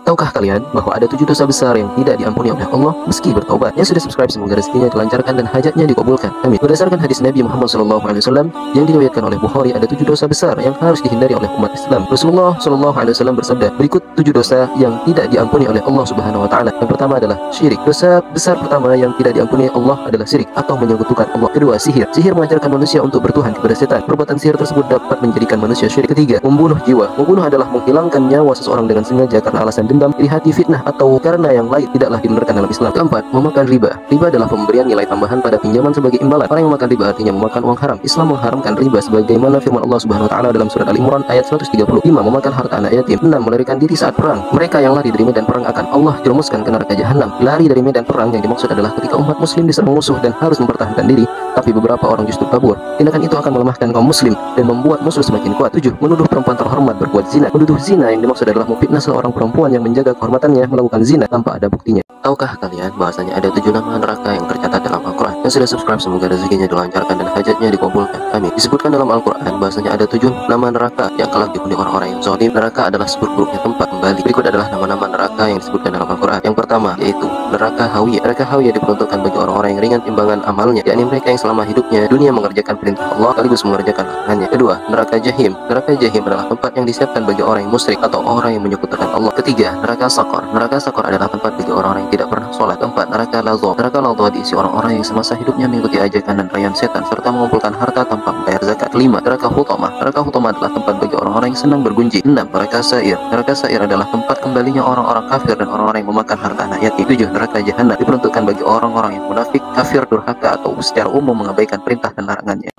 Tahukah kalian bahwa ada 7 dosa besar yang tidak diampuni oleh Allah meski bertaubat? Yang sudah subscribe semoga rezekinya dilancarkan dan hajatnya dikabulkan. Amin. Berdasarkan hadis Nabi Muhammad SAW yang diriwayatkan oleh Bukhari, ada 7 dosa besar yang harus dihindari oleh umat Islam. Rasulullah SAW bersabda, berikut 7 dosa yang tidak diampuni oleh Allah Subhanahu Wa Taala. Yang pertama adalah syirik. Dosa besar pertama yang tidak diampuni Allah adalah syirik atau menyekutukan Allah. Kedua, sihir. Sihir mengajarkan manusia untuk bertuhan kepada setan. Perbuatan sihir tersebut dapat menjadikan manusia syirik. Ketiga, membunuh jiwa. Membunuh adalah menghilangkan nyawa seseorang dengan sengaja karena alasan dendam, iri hati, fitnah, atau karena yang lain, tidaklah dibenarkan dalam Islam. Keempat, memakan riba. Riba adalah pemberian nilai tambahan pada pinjaman sebagai imbalan. Orang yang memakan riba artinya memakan uang haram. Islam mengharamkan riba sebagaimana firman Allah Subhanahu Wa Taala dalam surat Al-Imran ayat 135. Memakan harta anak yatim. 6, melarikan diri saat perang. Mereka yang lari dari medan perang akan Allah jerumuskan ke neraka jahanam. Lari dari medan perang yang dimaksud adalah ketika umat muslim diserang musuh dan harus mempertahankan diri, tapi beberapa orang justru kabur. Tindakan itu akan melemahkan kaum muslim dan membuat musuh semakin kuat. 7, menuduh perempuan terhormat berbuat zina. Menuduh zina yang dimaksud adalah memfitnah seorang perempuan yang menjaga kehormatannya melakukan zina tanpa ada buktinya. Tahukah kalian bahwasanya ada 7 nama neraka yang tercatat dalam Al-Quran? Yang sudah subscribe semoga rezekinya dilancarkan dan hajatnya dikabulkan. Amin. Disebutkan dalam Al-Quran bahwasanya ada 7 nama neraka yang kelak dihuni orang-orang yang zalim. Neraka adalah seburuk-buruknya tempat kembali. Berikut adalah nama-nama neraka yang disebutkan dalam Al-Quran. Yang pertama yaitu neraka Hawiyah. Neraka Hawiyah diperuntukkan bagi orang-orang yang ringan timbangan amalnya, yakni mereka yang selama hidupnya dunia mengerjakan perintah Allah sekaligus mengerjakan larangannya. Kedua, neraka Jahim. Neraka Jahim adalah tempat yang disiapkan bagi orang yang musyrik atau orang yang menyekutukan Allah. Ketiga, neraka Saqar. Neraka Saqar adalah tempat bagi orang-orang yang tidak pernah sholat. Keempat, neraka Ladha. Neraka Ladha diisi orang-orang yang semasa hidupnya mengikuti ajakan dan rayuan setan serta mengumpulkan harta tanpa membayar zakat. Kelima, neraka Hutamah. Neraka Hutamah adalah tempat bagi orang-orang yang senang bergunjing. 6, neraka Sa'ir. Neraka Sa'ir adalah tempat kembalinya orang-orang kafir dan orang-orang yang memakan harta anak yatim. 7, neraka Jahannam diperuntukkan bagi orang-orang yang munafik, kafir, durhaka atau secara umum mengabaikan perintah dan larangannya.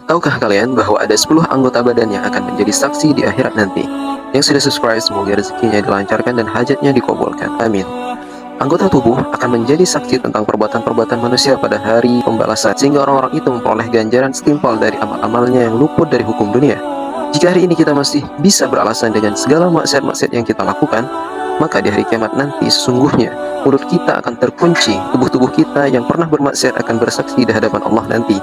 Tahukah kalian bahwa ada 10 anggota badan yang akan menjadi saksi di akhirat nanti? Yang sudah subscribe semoga rezekinya dilancarkan dan hajatnya dikabulkan. Amin. Anggota tubuh akan menjadi saksi tentang perbuatan-perbuatan manusia pada hari pembalasan, sehingga orang-orang itu memperoleh ganjaran setimpal dari amal-amalnya yang luput dari hukum dunia. Jika hari ini kita masih bisa beralasan dengan segala maksiat-maksiat yang kita lakukan, maka di hari kiamat nanti sesungguhnya mulut kita akan terkunci, tubuh-tubuh kita yang pernah bermaksiat akan bersaksi di hadapan Allah nanti.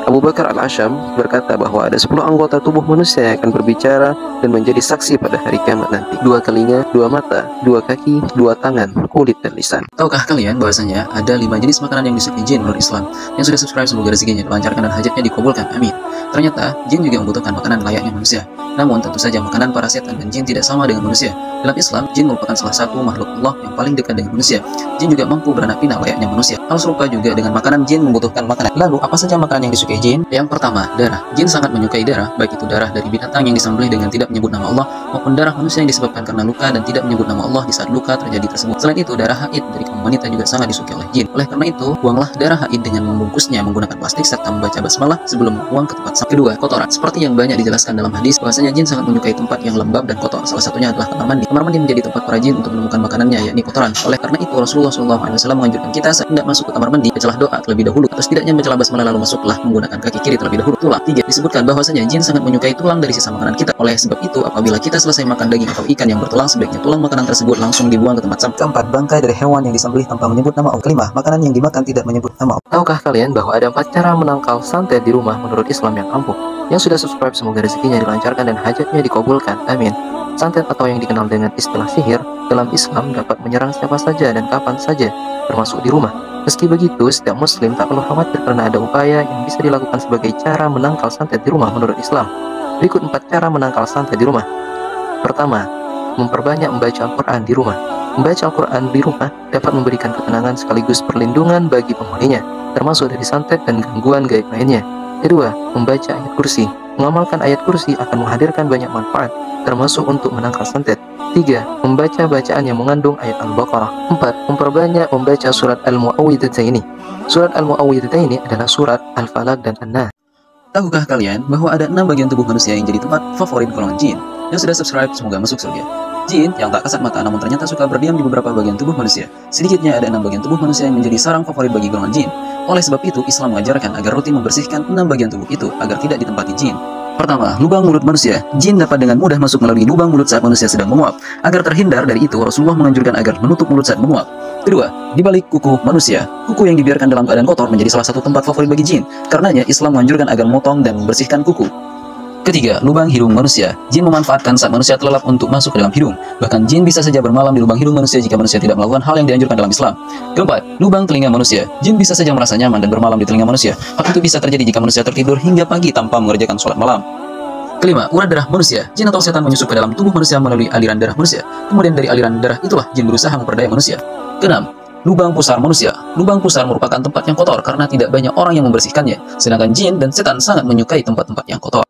Abu Bakar Al-Asyam berkata bahwa ada 10 anggota tubuh manusia yang akan berbicara dan menjadi saksi pada hari kiamat nanti. 2 telinga, 2 mata, 2 kaki, 2 tangan, kulit, dan lisan. Tahukah kalian bahwasanya ada 5 jenis makanan yang disukai jin menurut Islam? Yang sudah subscribe semoga rezekinya dilancarkan dan hajatnya dikabulkan. Amin. Ternyata jin juga membutuhkan makanan layaknya manusia. Namun tentu saja makanan para setan dan jin tidak sama dengan manusia. Dalam Islam, jin merupakan salah satu makhluk Allah yang paling dekat dengan manusia. Jin juga mampu beranak pinak layaknya manusia. Hal serupa juga dengan makanan, jin membutuhkan makanan. Lalu apa saja makanan yang disukai jin? Yang pertama, darah. Jin sangat menyukai darah, baik itu darah dari binatang yang disembelih dengan tidak menyebut nama Allah, maupun darah manusia yang disebabkan karena luka dan tidak menyebut nama Allah di saat luka terjadi tersebut. Selain itu, darah haid dari kaum wanita juga sangat disukai oleh jin. Oleh karena itu, buanglah darah haid dengan membungkusnya menggunakan plastik serta membaca basmalah sebelum membuang ke tempat sampah. Kedua, kotoran. Seperti yang banyak dijelaskan dalam hadis, bahwasanya jin sangat menyukai tempat yang lembab dan kotor. Salah satunya adalah kamar mandi. Kamar mandi menjadi tempat para jin untuk menemukan makanannya, yakni kotoran. Oleh karena itu, Rasulullah SAW menganjurkan kita saat hendak masuk ke kamar mandi, bacalah doa terlebih dahulu, atau setidaknya bacalah basmalah lalu masuklah menggunakan kaki kiri terlebih dahulu. Tulang. 3. Disebutkan bahwasanya jin sangat menyukai tulang dari sisa makanan kita. Oleh sebab itu, apabila kita selesai makan daging atau ikan yang bertulang, sebaiknya tulang makanan tersebut langsung dibuang ke tempat sampah. 4. Bangkai dari hewan yang disembelih tanpa menyebut nama Allah. 5. Makanan yang dimakan tidak menyebut nama Allah. Tahukah kalian bahwa ada 4 cara menangkal santet di rumah menurut Islam yang ampuh? Yang sudah subscribe semoga rezekinya dilancarkan dan hajatnya dikabulkan. Amin. Santet atau yang dikenal dengan istilah sihir dalam Islam dapat menyerang siapa saja dan kapan saja, termasuk di rumah. Meski begitu, setiap muslim tak perlu khawatir karena ada upaya yang bisa dilakukan sebagai cara menangkal santet di rumah menurut Islam. Berikut 4 cara menangkal santet di rumah. Pertama, memperbanyak membaca Al-Quran di rumah. Membaca Al-Quran di rumah dapat memberikan ketenangan sekaligus perlindungan bagi penghuninya, termasuk dari santet dan gangguan gaib lainnya. Kedua, membaca ayat kursi. Mengamalkan ayat kursi akan menghadirkan banyak manfaat, termasuk untuk menangkal santet. 3. Membaca bacaan yang mengandung ayat Al-Baqarah. 4. Memperbanyak membaca surat Al-Mu'awwidhataini. Surat Al-Mu'awwidhataini adalah surat Al-Falaq dan An-Nas. Tahukah kalian bahwa ada 6 bagian tubuh manusia yang jadi tempat favorit golongan jin? Yang sudah subscribe semoga masuk surga. Jin yang tak kasat mata namun ternyata suka berdiam di beberapa bagian tubuh manusia. Sedikitnya ada 6 bagian tubuh manusia yang menjadi sarang favorit bagi golongan jin. Oleh sebab itu, Islam mengajarkan agar rutin membersihkan 6 bagian tubuh itu agar tidak ditempati jin. Pertama, lubang mulut manusia. Jin dapat dengan mudah masuk melalui lubang mulut saat manusia sedang menguap. Agar terhindar dari itu, Rasulullah menganjurkan agar menutup mulut saat menguap. Kedua, di balik kuku manusia. Kuku yang dibiarkan dalam keadaan kotor menjadi salah satu tempat favorit bagi jin. Karenanya, Islam menganjurkan agar memotong dan membersihkan kuku. Ketiga, lubang hidung manusia. Jin memanfaatkan saat manusia terlelap untuk masuk ke dalam hidung. Bahkan jin bisa saja bermalam di lubang hidung manusia jika manusia tidak melakukan hal yang dianjurkan dalam Islam. Keempat, lubang telinga manusia. Jin bisa saja merasa nyaman dan bermalam di telinga manusia. Hal itu bisa terjadi jika manusia tertidur hingga pagi tanpa mengerjakan sholat malam. Kelima, urat darah manusia. Jin atau setan menyusup ke dalam tubuh manusia melalui aliran darah manusia. Kemudian dari aliran darah itulah jin berusaha memperdaya manusia. Keenam, lubang pusar manusia. Lubang pusar merupakan tempat yang kotor karena tidak banyak orang yang membersihkannya. Sedangkan jin dan setan sangat menyukai tempat-tempat yang kotor.